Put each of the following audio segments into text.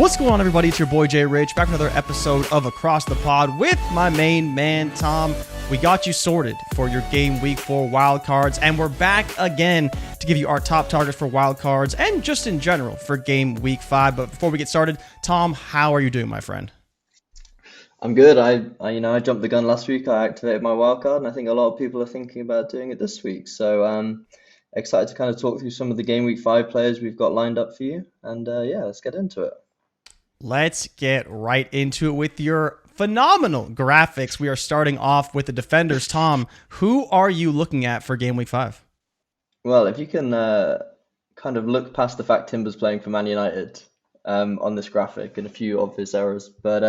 What's going on, everybody? It's your boy Jay Rich, back with another episode of Across the Pod with my main man, Tom. We got you sorted for your game week 4 wildcards, and we're back again to give you our top targets for wildcards and just in general for game week 5. But before we get started, Tom, how are you doing, my friend? I'm good. I jumped the gun last week. I activated my wildcard, and I think a lot of people are thinking about doing it this week. So excited to kind of talk through some of the game week 5 players we've got lined up for you. And yeah, let's get into it. Let's get right into it with your phenomenal graphics. We are starting off with the defenders. Tom, who are you looking at for game week 5? Well, if you can kind of look past the fact Timber's playing for Man United on this graphic and a few obvious errors, but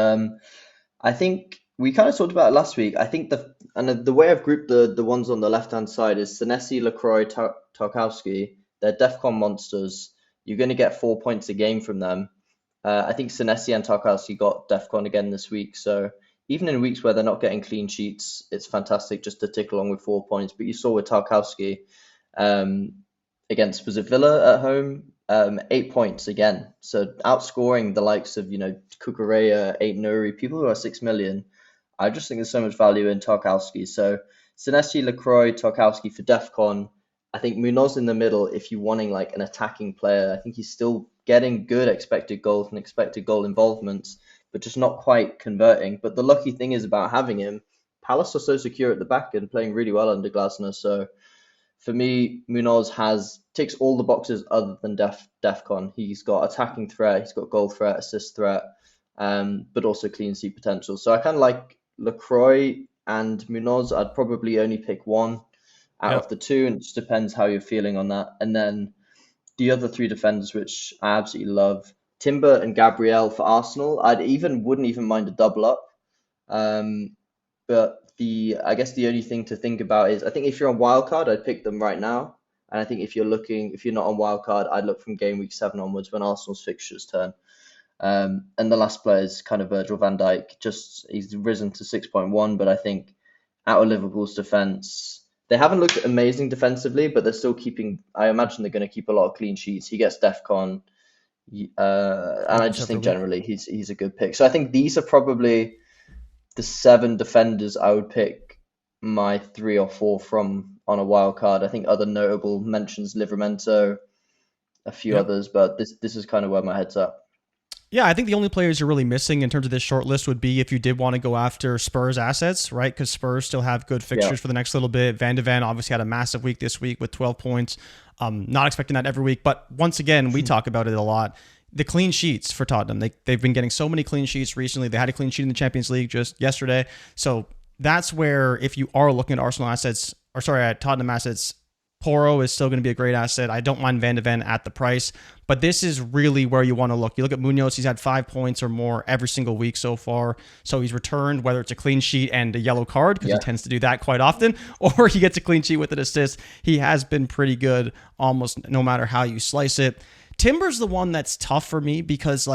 I think we kind of talked about it last week. I think the way I've grouped the ones on the left-hand side is Semenyo, Lacroix, Tarkowski. They're DEFCON monsters. You're going to get 4 points a game from them. I think Semenyo and Tarkowski got DEFCON again this week. So even in weeks where they're not getting clean sheets, it's fantastic just to tick along with 4 points. But you saw with Tarkowski against Villa at home, 8 points again. So outscoring the likes of, Cucurella, 8 Nuri, people who are 6 million. I just think there's so much value in Tarkowski. So Semenyo, Lacroix, Tarkowski for DEFCON. I think Muñoz in the middle, if you're wanting like an attacking player, I think he's still getting good expected goals and expected goal involvements, but just not quite converting. But the lucky thing is about having him, Palace are so secure at the back and playing really well under Glasner. So for me, Muñoz ticks all the boxes other than DEFCON. He's got attacking threat, he's got goal threat, assist threat, but also clean sheet potential. So I kind of like Lacroix and Muñoz. I'd probably only pick one out of the two, and it just depends how you're feeling on that. And then the other 3 defenders, which I absolutely love, Timber and Gabriel for Arsenal. Wouldn't even mind a double up. But I guess the only thing to think about is I think if you're on wildcard, I'd pick them right now. And I think if you're not on wildcard, I'd look from game week 7 onwards when Arsenal's fixtures turn. And the last player is kind of Virgil van Dijk. He's risen to 6.1, but I think out of Liverpool's defence, they haven't looked amazing defensively, but they're still I imagine they're going to keep a lot of clean sheets. He gets DEFCON, and I just think generally he's a good pick. So I think these are probably the 7 defenders I would pick my 3 or 4 from on a wild card. I think other notable mentions, Livramento, a few others, but this is kind of where my head's at. Yeah, I think the only players you're really missing in terms of this short list would be if you did want to go after Spurs assets, right? Because Spurs still have good fixtures for the next little bit. Van de Ven obviously had a massive week this week with 12 points. Not expecting that every week, but once again, we talk about it a lot. The clean sheets for Tottenham, they've been getting so many clean sheets recently. They had a clean sheet in the Champions League just yesterday. So that's where if you are looking at at Tottenham assets, Porro is still going to be a great asset. I don't mind Van de Ven at the price, but this is really where you want to look. You look at Muñoz, he's had 5 points or more every single week so far. So he's returned, whether it's a clean sheet and a yellow card, because he tends to do that quite often, or he gets a clean sheet with an assist. He has been pretty good almost no matter how you slice it. Timber's the one that's tough for me because,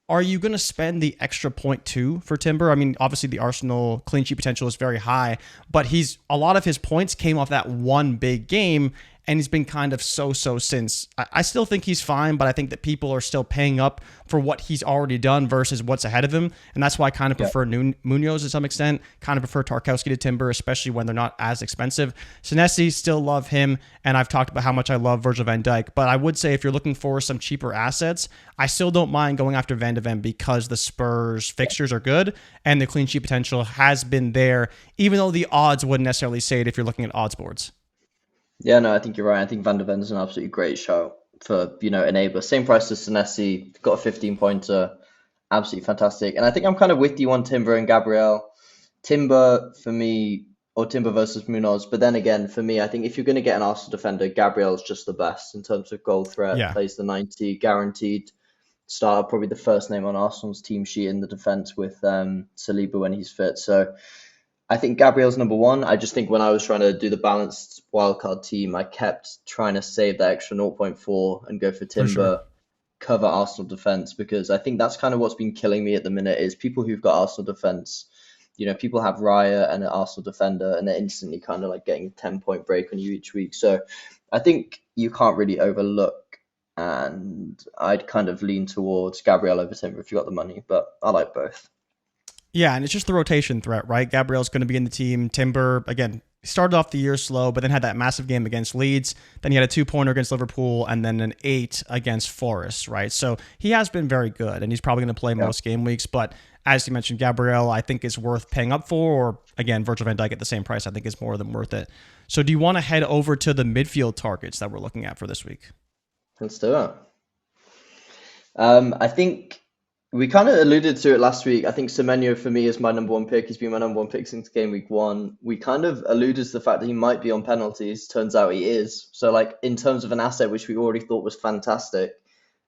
are you going to spend the extra 0.2 for Timber? I mean, obviously the Arsenal clean sheet potential is very high, but a lot of his points came off that one big game, and he's been kind of so-so since. I still think he's fine, but I think that people are still paying up for what he's already done versus what's ahead of him, and that's why I kind of prefer Muñoz to some extent, kind of prefer Tarkowski to Timber, especially when they're not as expensive. Semenyo, still love him, and I've talked about how much I love Virgil van Dijk, but I would say if you're looking for some cheaper assets, I still don't mind going after Van de Ven because the Spurs fixtures are good, and the clean sheet potential has been there, even though the odds wouldn't necessarily say it if you're looking at odds boards. Yeah, no, I think you're right. I think Van de Ven is an absolutely great shout for, enabler. Same price as Semenyo, got a 15-pointer, absolutely fantastic. And I think I'm kind of with you on Timber and Gabriel. Timber for me, or Timber versus Muñoz. But then again, for me, I think if you're going to get an Arsenal defender, Gabriel's just the best in terms of goal threat, plays the 90, guaranteed starter, probably the first name on Arsenal's team sheet in the defense with Saliba when he's fit. So I think Gabriel's number 1. I just think when I was trying to do the balanced wildcard team, I kept trying to save that extra 0.4 and go for Timber, cover Arsenal defense, because I think that's kind of what's been killing me at the minute is people who've got Arsenal defense. People have Raya and an Arsenal defender, and they're instantly kind of like getting a 10-point break on you each week. So I think you can't really overlook and I'd kind of lean towards Gabriel over Timber if you got the money, but I like both. Yeah, and it's just the rotation threat, right? Gabriel's going to be in the team. Timber, again, started off the year slow, but then had that massive game against Leeds. Then he had a 2-pointer against Liverpool and then an 8 against Forest, right? So he has been very good, and he's probably going to play most game weeks. But as you mentioned, Gabriel, I think is worth paying up for, or again, Virgil van Dijk at the same price, I think is more than worth it. So do you want to head over to the midfield targets that we're looking at for this week? Let's do it. I think we kind of alluded to it last week. I think Semenyo for me is my number one pick. He's been my number one pick since game week 1. We kind of alluded to the fact that he might be on penalties. Turns out he is. So like in terms of an asset which we already thought was fantastic,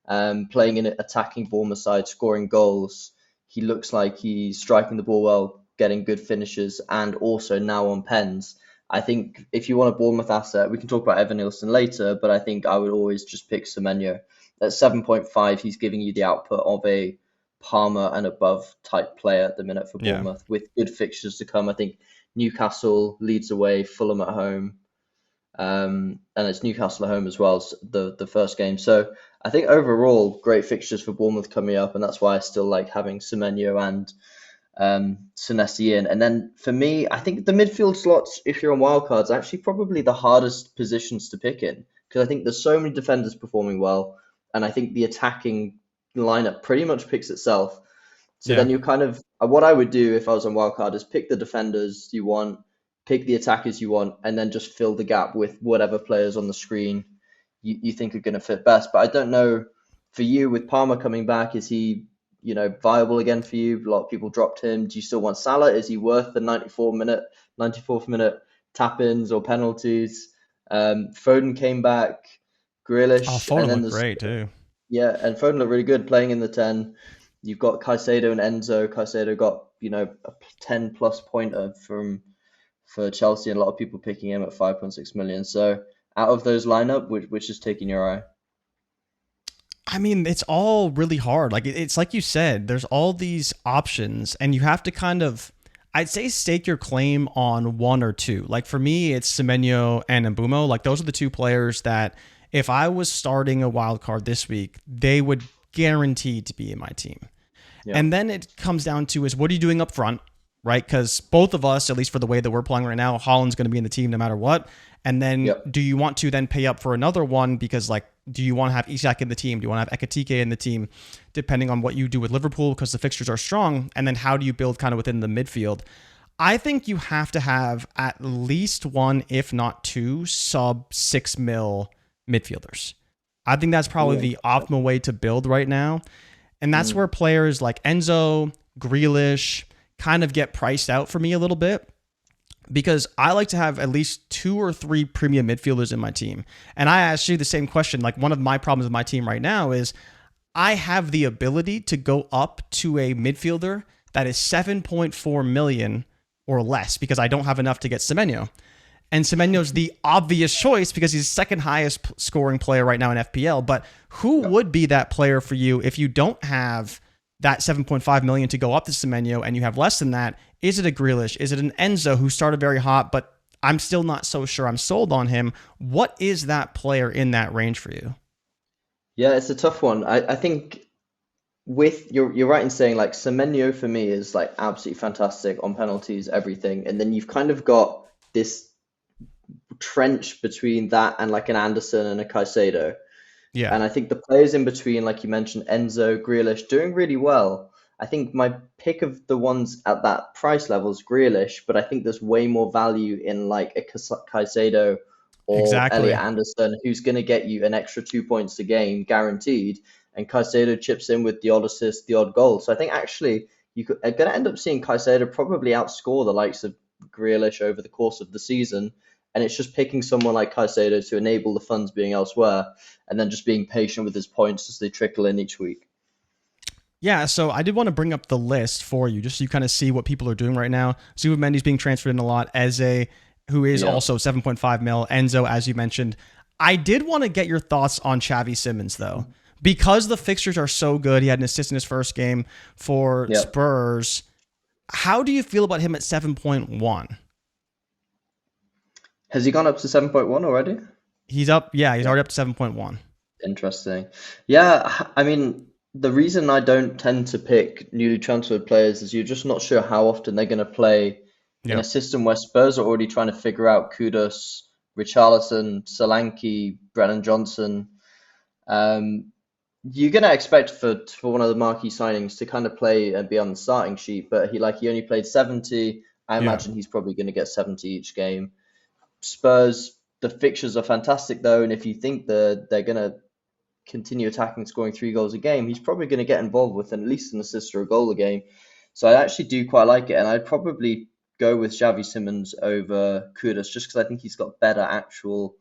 playing in an attacking Bournemouth side, scoring goals, he looks like he's striking the ball well, getting good finishes, and also now on pens. I think if you want a Bournemouth asset, we can talk about Evan Nilsson later, but I think I would always just pick Semenyo. At 7.5, he's giving you the output of a Palmer and above type player at the minute for Bournemouth, with good fixtures to come. I think Newcastle, Leeds away, Fulham at home, and it's Newcastle at home as well, the first game. So I think overall, great fixtures for Bournemouth coming up, and that's why I still like having Semenyo and Senesi in. And then for me, I think the midfield slots, if you're on wildcards, are actually probably the hardest positions to pick in, because I think there's so many defenders performing well, and I think the attacking lineup pretty much picks itself. So then you kind of, what I would do if I was on wildcard is pick the defenders you want, pick the attackers you want, and then just fill the gap with whatever players on the screen you think are going to fit best. But I don't know, for you with Palmer coming back, is he viable again for you? A lot of people dropped him. Do you still want Salah? Is he worth the 94th minute tap-ins or penalties? Foden came back, Grealish. Foden looked great too. Yeah, and Foden looked really good playing in the 10. You've got Caicedo and Enzo. Caicedo got, a 10-plus pointer for Chelsea, and a lot of people picking him at 5.6 million. So out of those lineup, which is taking your eye? I mean, it's all really hard. Like it's like you said, there's all these options, and you have to kind of, I'd say, stake your claim on one or two. Like for me, it's Semenyo and Mbeumo. Like those are the two players that, if I was starting a wild card this week, they would guaranteed to be in my team. Yeah. And then it comes down to is what are you doing up front, right? Because both of us, at least for the way that we're playing right now, Haaland's going to be in the team no matter what. And then do you want to then pay up for another one? Because like, do you want to have Isak in the team? Do you want to have Ekitike in the team? Depending on what you do with Liverpool, because the fixtures are strong. And then how do you build kind of within the midfield? I think you have to have at least one, if not two, sub 6 mil midfielders. I think that's probably the optimal way to build right now. And that's where players like Enzo, Grealish kind of get priced out for me a little bit, because I like to have at least 2 or 3 premium midfielders in my team. And I asked you the same question. Like one of my problems with my team right now is I have the ability to go up to a midfielder that is 7.4 million or less, because I don't have enough to get Semenyo. And Semenyo's the obvious choice because he's the second highest scoring player right now in FPL. But who would be that player for you if you don't have that 7.5 million to go up to Semenyo and you have less than that? Is it a Grealish? Is it an Enzo who started very hot, but I'm still not so sure I'm sold on him? What is that player in that range for you? Yeah, it's a tough one. I think with you're right in saying like Semenyo for me is like absolutely fantastic on penalties, everything. And then you've kind of got this trench between that and like an Anderson and a Caicedo. Yeah. And I think the players in between, like you mentioned, Enzo, Grealish, doing really well. I think my pick of the ones at that price level is Grealish, but I think there's way more value in like a Caicedo or Elliot Anderson, who's going to get you an extra 2 points a game guaranteed. And Caicedo chips in with the odd assist, the odd goal. So I think actually you're going to end up seeing Caicedo probably outscore the likes of Grealish over the course of the season. And it's just picking someone like Caicedo to enable the funds being elsewhere, and then just being patient with his points as they trickle in each week. Yeah, so I did want to bring up the list for you, just so you kind of see what people are doing right now. Zubimendi's being transferred in a lot. Eze, who is also 7.5 mil. Enzo, as you mentioned. I did want to get your thoughts on Xavi Simons, though. Because the fixtures are so good, he had an assist in his first game for Spurs. How do you feel about him at 7.1? Has he gone up to 7.1 already? He's up. Yeah, he's already up to 7.1. Interesting. Yeah, I mean, the reason I don't tend to pick newly transferred players is you're just not sure how often they're going to play in a Yep. system where Spurs are already trying to figure out Kudus, Richarlison, Solanke, Brennan Johnson. Um, you're going to expect for one of the marquee signings to kind of play and be on the starting sheet, but he only played 70. I Yeah. imagine he's probably going to get 70 each game. Spurs, the fixtures are fantastic though, and if you think they're going to continue attacking, scoring 3 goals a game, he's probably going to get involved with at least an assist or a goal a game. So I actually do quite like it, and I'd probably go with Xavi Simons over Kudus just because I think he's got better actual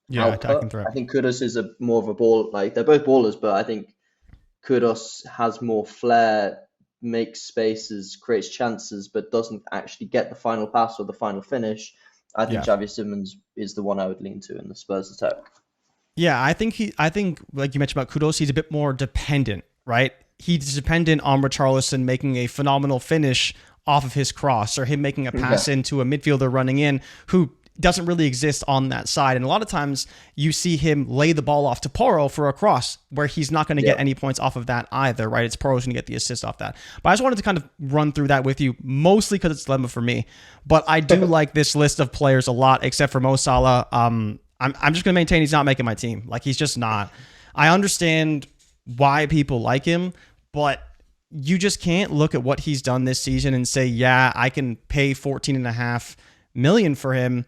Yeah. Attacking output. threat. I think Kudus is a more of a ball, like they're both ballers, but I think Kudus has more flair, makes spaces, creates chances, but doesn't actually get the final pass or the final finish. I think Yeah. Xavi Simons is the one I would lean to in the Spurs attack. Yeah, I think like you mentioned about Kudos, he's a bit more dependent, right? He's dependent on Richarlison making a phenomenal finish off of his cross, or him making a pass Yeah, into a midfielder running in who doesn't really exist on that side. And a lot of times you see him lay the ball off to Porro for a cross where he's not going to yeah, get any points off of that either, right? It's Porro's going to get the assist off that. But I just wanted to kind of run through that with you, mostly because it's a dilemma for me. But I do like this list of players a lot, except for Mo Salah. I'm just going to maintain he's not making my team. Like, he's just not. I understand why people like him, but you just can't look at what he's done this season and say, yeah, I can pay 14.5 million for him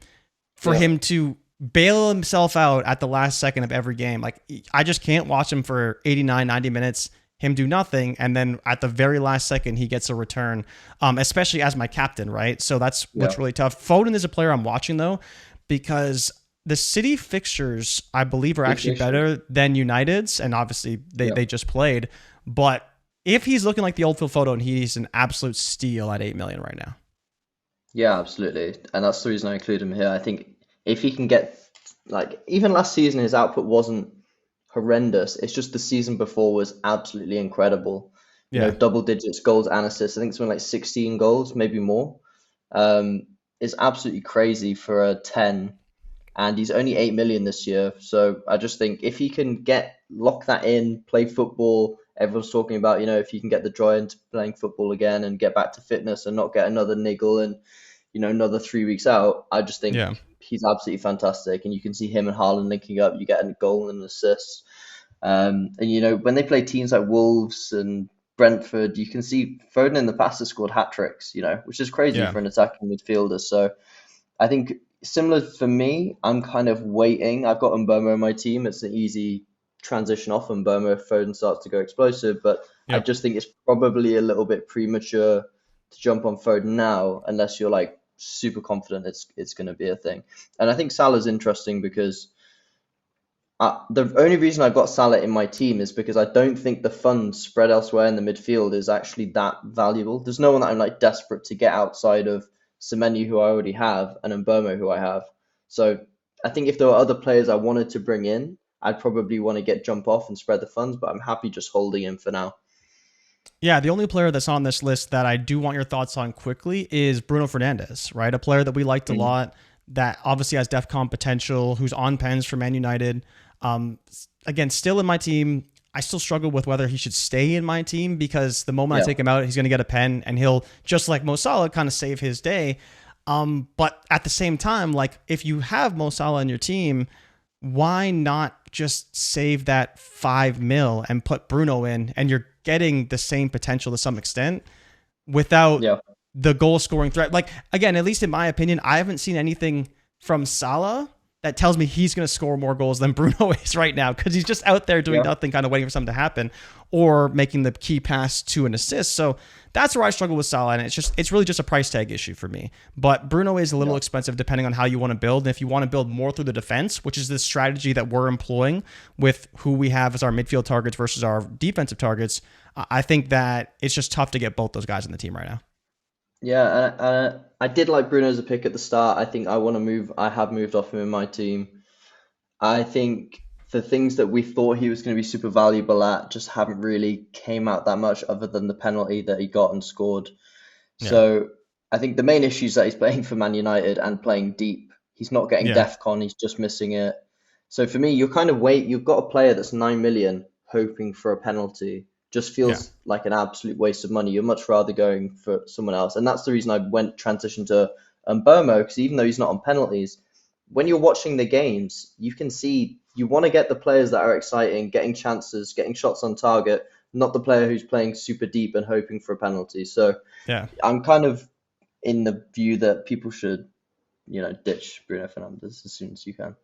yeah, to bail himself out at the last second of every game. Like, I just can't watch him for 89, 90 minutes, him do nothing, and then at the very last second he gets a return, especially as my captain, right? So that's yeah. what's really tough. Foden is a player I'm watching though, because the City fixtures, I believe, are Good actually fixtures. better than United's, and obviously they, Yeah. they just played. But if he's looking like the old Phil Foden, he's an absolute steal at 8 million right now. Yeah, absolutely. And that's the reason I include him here. I think if he can get, like, even last season, his output wasn't horrendous. It's just the season before was absolutely incredible. Yeah. Double digits goals and assists. I think something like 16 goals, maybe more. Um, is absolutely crazy for a 10. And he's only 8 million this year. So I just think if he can lock that in, play football, everyone's talking about, if he can get the joy into playing football again and get back to fitness and not get another niggle and, another 3 weeks out, I just think Yeah. he's absolutely fantastic. And you can see him and Haaland linking up, you get a goal and an assist. And when they play teams like Wolves and Brentford, you can see Foden in the past has scored hat tricks, which is crazy Yeah. for an attacking midfielder. So I think similar for me, I'm kind of waiting. I've got Mbeumo in my team. It's an easy transition off Mbeumo if Foden starts to go explosive, but I Yep. just think it's probably a little bit premature to jump on Foden now unless you're like super confident it's going to be a thing. And I think Salah's interesting because the only reason I've got Salah in my team is because I don't think the funds spread elsewhere in the midfield is actually that valuable. There's no one that I'm like desperate to get outside of Semenyo, who I already have, and Mbeumo, who I have. So I think if there were other players I wanted to bring in, I'd probably want to get jump off and spread the funds, but I'm happy just holding him for now. Yeah, the only player that's on this list that I do want your thoughts on quickly is Bruno Fernandes, right? A player that we liked a Mm. lot, that obviously has DEFCON potential, who's on pens for Man United. Again, still in my team. I still struggle with whether he should stay in my team, because the moment I Yeah, take him out, he's going to get a pen and he'll, just like Mo Salah, kind of save his day. But at the same time, like, if you have Mo Salah in your team, why not just save that 5 mil and put Bruno in, and you're getting the same potential to some extent without yeah, the goal scoring threat. Like, again, at least in my opinion, I haven't seen anything from Salah that tells me he's going to score more goals than Bruno is right now, because he's just out there doing yeah, nothing, kind of waiting for something to happen, or making the key pass to an assist. So that's where I struggle with Salah, and it's really just a price tag issue for me. But Bruno is a little yeah. expensive depending on how you want to build. And if you want to build more through the defense, which is the strategy that we're employing with who we have as our midfield targets versus our defensive targets, I think that it's just tough to get both those guys in the team right now. Yeah, and I did like Bruno as a pick at the start. I think I want to move. I have moved off him in my team. I think the things that we thought he was going to be super valuable at just haven't really came out that much, other than the penalty that he got and scored. Yeah. So I think the main issue is that he's playing for Man United and playing deep. He's not getting Yeah. DEFCON. He's just missing it. So for me, you've got a player that's 9 million hoping for a penalty. Just Yeah. feels like an absolute waste of money. You're much rather going for someone else. And that's the reason I went transition to Mbeumo, because even though he's not on penalties, when you're watching the games, you can see you want to get the players that are exciting, getting chances, getting shots on target, not the player who's playing super deep and hoping for a penalty. So Yeah. I'm kind of in the view that people should, ditch Bruno Fernandes as soon as you can.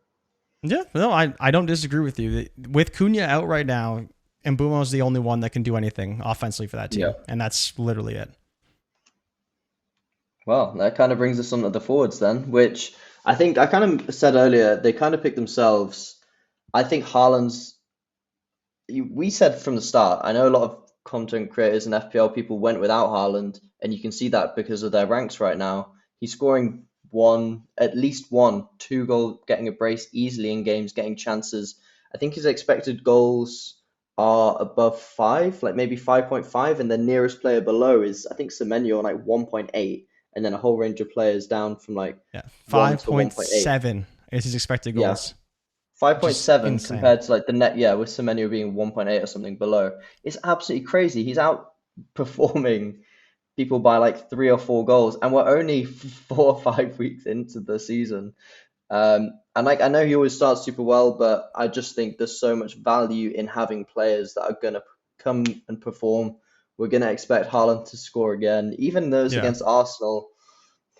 Yeah, no, I don't disagree with you. With Cunha out right now, Mbeumo is the only one that can do anything offensively for that team, and that's literally it. Well, that kind of brings us on to the forwards then, which I think I kind of said earlier, they kind of picked themselves. I think Haaland's, we said from the start, I know a lot of content creators and FPL people went without Haaland, and you can see that because of their ranks right now. He's scoring at least one, 2 goal, getting a brace easily in games, getting chances. I think his expected goals are above 5, like maybe 5.5, and the nearest player below is, I think, Semenyo on like 1.8, and then a whole range of players down from like 1 to 1.8. 5.7 is his expected Yeah. goals. 5.7 compared to like the net, with Semenyo being 1.8 or something below. It's absolutely crazy. He's outperforming people by like 3 or 4 goals, and we're only 4 or 5 weeks into the season. And like I know he always starts super well, but I just think there's so much value in having players that are gonna come and perform. We're gonna expect Haaland to score again, even those against Arsenal.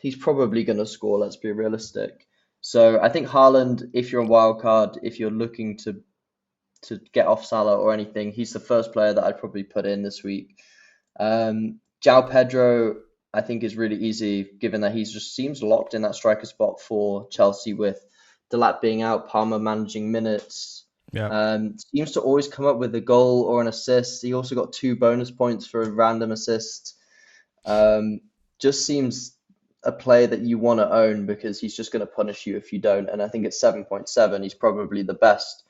He's probably gonna score. Let's be realistic. So I think Haaland, if you're a wild card, if you're looking to get off Salah or anything, he's the first player that I'd probably put in this week. João Pedro, I think, is really easy, given that he just seems locked in that striker spot for Chelsea with Delap being out, Palmer managing minutes. Seems to always come up with a goal or an assist. He also got 2 bonus points for a random assist. Just seems a player that you want to own because he's just going to punish you if you don't. And I think at 7.7, he's probably the best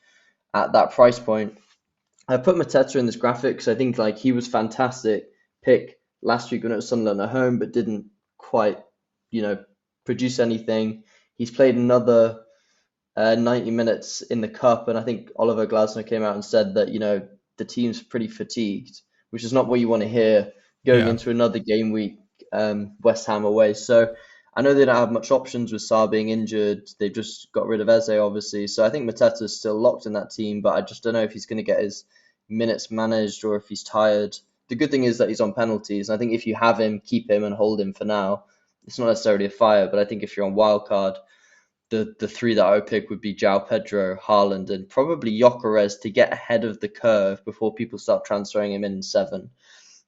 at that price point. I put Mateta in this graphic because I think like he was fantastic pick last week when it was Sunderland at home, but didn't quite, produce anything. He's played another 90 minutes in the cup, and I think Oliver Glasner came out and said that the team's pretty fatigued, which is not what you want to hear going into another game week, West Ham away. So I know they don't have much options with Sarr being injured. They've just got rid of Eze, obviously. So I think Mateta's still locked in that team, but I just don't know if he's going to get his minutes managed or if he's tired. The good thing is that he's on penalties. I think if you have him, keep him and hold him for now. It's not necessarily a fire, but I think if you're on wildcard, the 3 that I would pick would be João Pedro, Haaland, and probably Gyökeres to get ahead of the curve before people start transferring him in 7.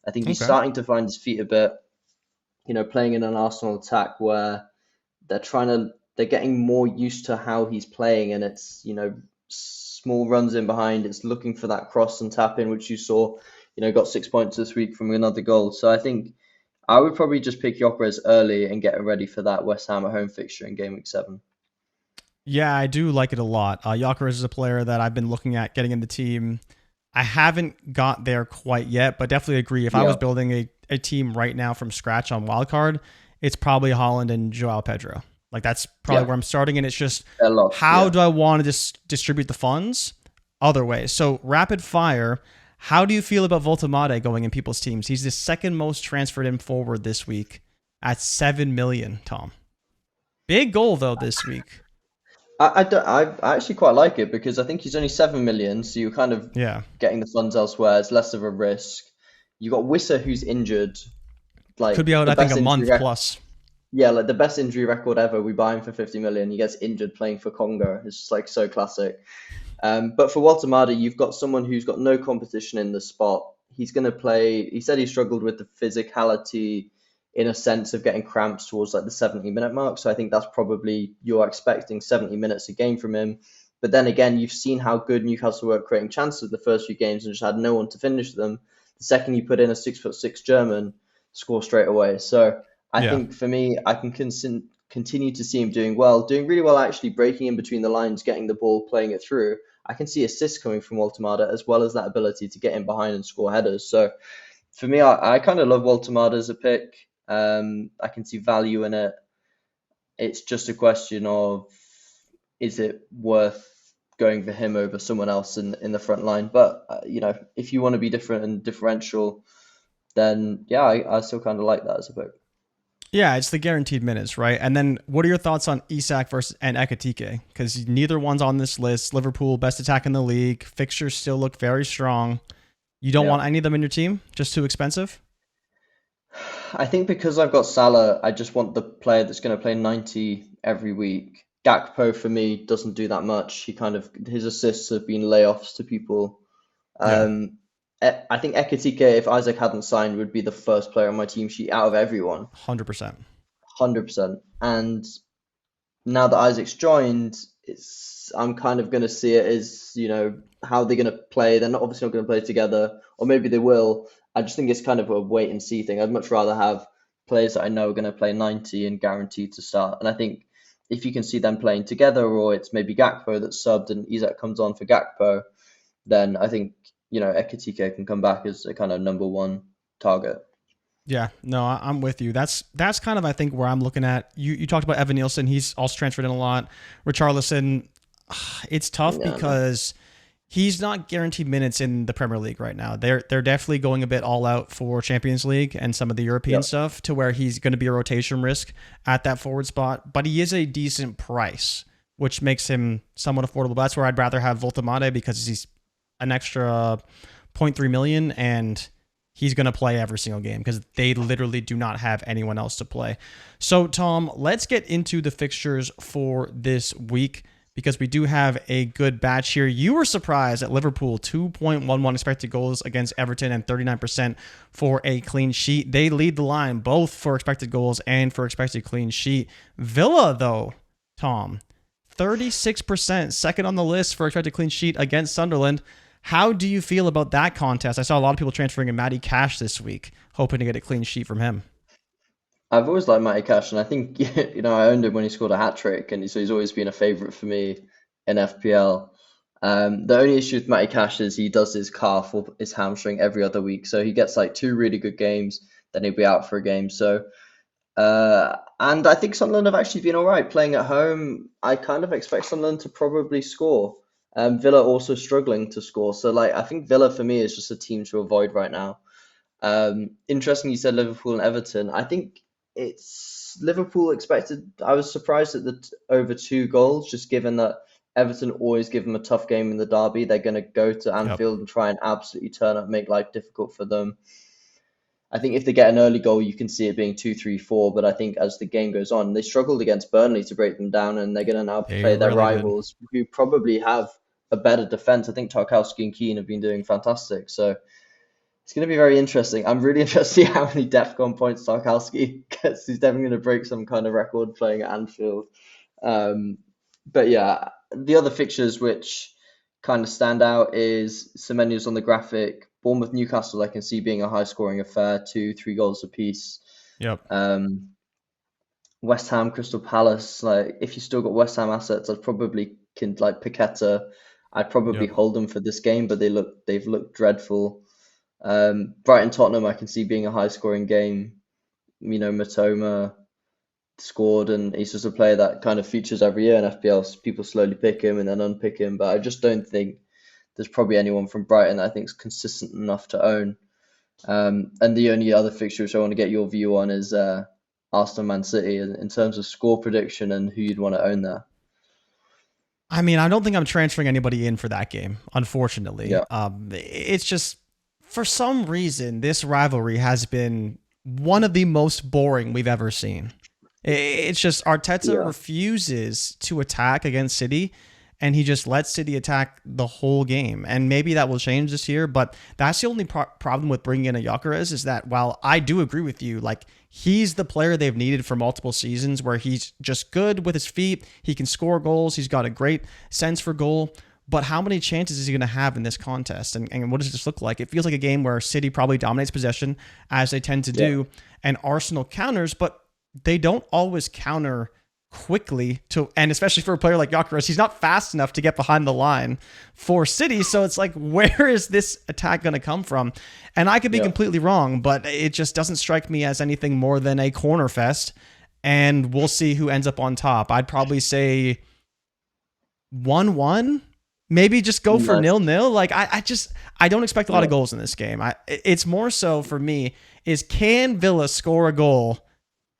I think he's starting to find his feet a bit, playing in an Arsenal attack where they're getting more used to how he's playing, and it's, small runs in behind. It's looking for that cross and tap in, which you saw, got 6 points this week from another goal. So I think I would probably just pick Gyökeres early and get ready for that West Ham at home fixture in game week 7. Yeah, I do like it a lot. Gyökeres is a player that I've been looking at getting in the team. I haven't got there quite yet, but definitely agree. If I was building a team right now from scratch on Wildcard, it's probably Haaland and João Pedro. Like that's probably where I'm starting, and it's just how do I want to distribute the funds? Other ways. So rapid fire. How do you feel about Voltemade going in people's teams? He's the second most transferred in forward this week at 7 million. Tom, big goal though this week. I actually quite like it because I think he's only 7 million, so you're kind of getting the funds elsewhere. It's less of a risk. You got Wissa who's injured. Like could be out, I think, a month plus. Yeah, like the best injury record ever. We buy him for 50 million. He gets injured playing for Congo. It's just like so classic. But for Voltemade, you've got someone who's got no competition in the spot. He's going to play. He said he struggled with the physicality in a sense of getting cramps towards like the 70-minute mark. So I think that's probably, you're expecting 70 minutes a game from him. But then again, you've seen how good Newcastle were creating chances the first few games and just had no one to finish them. The second you put in a 6'6" German, score straight away. So I think for me, I can continue to see him doing really well, actually breaking in between the lines, getting the ball, playing it through. I can see assists coming from Voltemade as well as that ability to get in behind and score headers. So for me, I kind of love Voltemade as a pick. I can see value in it. It's just a question of, is it worth going for him over someone else in the front line. But if you want to be different and differential, then yeah, I still kind of like that as a pick. Yeah, it's the guaranteed minutes, right? And then what are your thoughts on Isak versus and Ekitike? Because neither one's on this list. Liverpool, best attack in the league. Fixtures still look very strong. You don't want any of them in your team? Just too expensive? I think because I've got Salah, I just want the player that's going to play 90 every week. Gakpo for me doesn't do that much. His assists have been layoffs to people. I think Ekitike, if Isaac hadn't signed, would be the first player on my team sheet out of everyone. 100%. 100%. And now that Isaac's joined, I'm kind of going to see it as, how they're going to play. They're not obviously not going to play together, or maybe they will. I just think it's kind of a wait and see thing. I'd much rather have players that I know are going to play 90 and guaranteed to start. And I think if you can see them playing together, or it's maybe Gakpo that's subbed and Isak comes on for Gakpo, then I think Ekitike can come back as a kind of number one target. Yeah, no, I'm with you. That's kind of, I think, where I'm looking at. You talked about Evan Nielsen. He's also transferred in a lot. Richarlison, it's tough because he's not guaranteed minutes in the Premier League right now. They're definitely going a bit all out for Champions League and some of the European stuff, to where he's going to be a rotation risk at that forward spot. But he is a decent price, which makes him somewhat affordable. That's where I'd rather have Voltemade, because he's an extra 0.3 million and he's going to play every single game because they literally do not have anyone else to play. So, Tom, let's get into the fixtures for this week, because we do have a good batch here. You were surprised at Liverpool, 2.11 expected goals against Everton and 39% for a clean sheet. They lead the line both for expected goals and for expected clean sheet. Villa, though, Tom, 36%, second on the list for expected clean sheet against Sunderland. How do you feel about that contest? I saw a lot of people transferring in Matty Cash this week, hoping to get a clean sheet from him. I've always liked Matty Cash, and I think I owned him when he scored a hat trick, and so he's always been a favourite for me in FPL. The only issue with Matty Cash is he does his calf or his hamstring every other week, so he gets like 2 really good games, then he'll be out for a game. So, and I think Sunderland have actually been all right playing at home. I kind of expect Sunderland to probably score. Villa also struggling to score. So I think Villa for me is just a team to avoid right now. Interesting you said Liverpool and Everton. I think it's Liverpool expected. I was surprised at the over 2 goals, just given that Everton always give them a tough game in the derby. They're going to go to Anfield and try and absolutely turn up, make life difficult for them. I think if they get an early goal, you can see it being 2-3-4. But I think as the game goes on, they struggled against Burnley to break them down, and they're going to now play their rivals who probably have a better defense. I think Tarkowski and Keane have been doing fantastic. So it's going to be very interesting. I'm really interested to see how many DEFCON points Tarkowski gets. He's definitely going to break some kind of record playing at Anfield. But yeah, the other fixtures which kind of stand out is Semenyo's on the graphic. Bournemouth, Newcastle, I can see being a high-scoring affair, 2-3 goals apiece. Yep. West Ham, Crystal Palace. If you still got West Ham assets, I'd probably Paqueta. I'd probably hold them for this game, but they've looked dreadful. Brighton, Tottenham, I can see being a high-scoring game. Matoma scored, and he's just a player that kind of features every year in FPL. People slowly pick him and then unpick him, but I just don't think there's probably anyone from Brighton that I think is consistent enough to own. And the only other fixture which I want to get your view on is Arsenal Man City in terms of score prediction and who you'd want to own there. I mean, I don't think I'm transferring anybody in for that game, unfortunately. Yeah. It's just, for some reason, this rivalry has been one of the most boring we've ever seen. It's just Arteta refuses to attack against City, and he just lets City attack the whole game. And maybe that will change this year, but that's the only problem with bringing in a Gyökeres, is that while I do agree with you, he's the player they've needed for multiple seasons, where he's just good with his feet, he can score goals, he's got a great sense for goal. But how many chances is he going to have in this contest? And what does this look like? It feels like a game where City probably dominates possession, as they tend to do, and Arsenal counters, but they don't always counter quickly, and especially for a player like Gyökeres, he's not fast enough to get behind the line for City. So it's where is this attack going to come from? And I could be completely wrong, but it just doesn't strike me as anything more than a corner fest, and we'll see who ends up on top. I'd probably say 1-1 Maybe just go for Nice. 0-0. Like I don't expect a lot of goals in this game. It's more so for me is, can Villa score a goal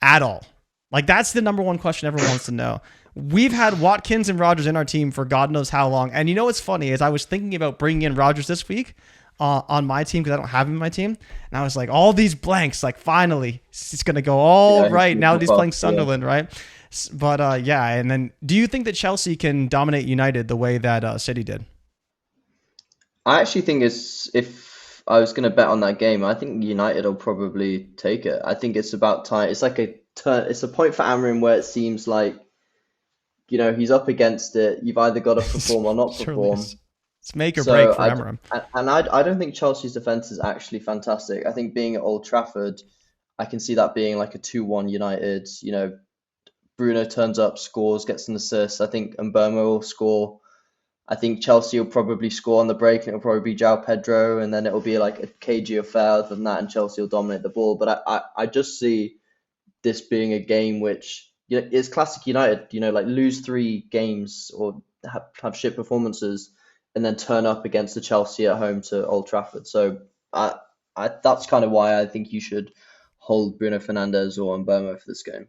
at all? Like, that's the number one question everyone wants to know. We've had Watkins and Rodgers in our team for God knows how long. And you know what's funny is I was thinking about bringing in Rodgers this week on my team because I don't have him in my team. And I was like, all these blanks, like finally, it's going to go all right now that he's playing Sunderland, right? But yeah, and then do you think that Chelsea can dominate United the way that City did? I actually think if I was going to bet on that game, I think United will probably take it. I think it's about time. It's like it's a point for Amorim where it seems like, he's up against it. You've either got to perform or not perform. It's make or break for Amorim. And I don't think Chelsea's defense is actually fantastic. I think being at Old Trafford, I can see that being like a 2-1 United. Bruno turns up, scores, gets an assist. I think Mbeumo will score. I think Chelsea will probably score on the break, and it'll probably be João Pedro, and then it'll be like a cagey affair other than that, and Chelsea will dominate the ball. But I just see this being a game which is classic United. Like lose 3 games or have shit performances, and then turn up against the Chelsea at home to Old Trafford. So that's kind of why I think you should hold Bruno Fernandes or Mbeumo for this game.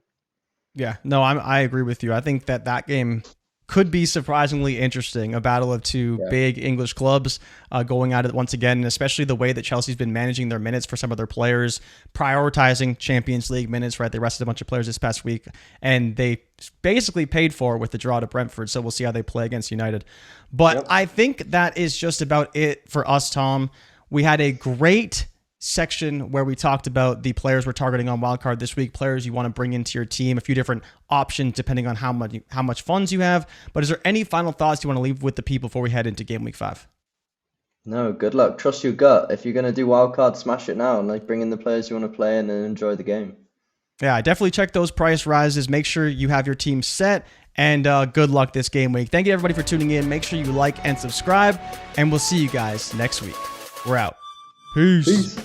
Yeah, no, I agree with you. I think that game could be surprisingly interesting. A battle of two big English clubs going at it once again, and especially the way that Chelsea's been managing their minutes for some of their players, prioritizing Champions League minutes, right? They rested a bunch of players this past week, and they basically paid for it with the draw to Brentford, so we'll see how they play against United. But I think that is just about it for us, Tom. We had a great section where we talked about the players we're targeting on Wildcard this week, players you want to bring into your team, a few different options depending on how much funds you have. But is there any final thoughts you want to leave with the people before we head into game week 5? No, good luck. Trust your gut. If you're going to do Wildcard, smash it now and bring in the players you want to play in and enjoy the game. Yeah, definitely check those price rises. Make sure you have your team set, and good luck this game week. Thank you everybody for tuning in. Make sure you like and subscribe, and we'll see you guys next week. We're out. Peace.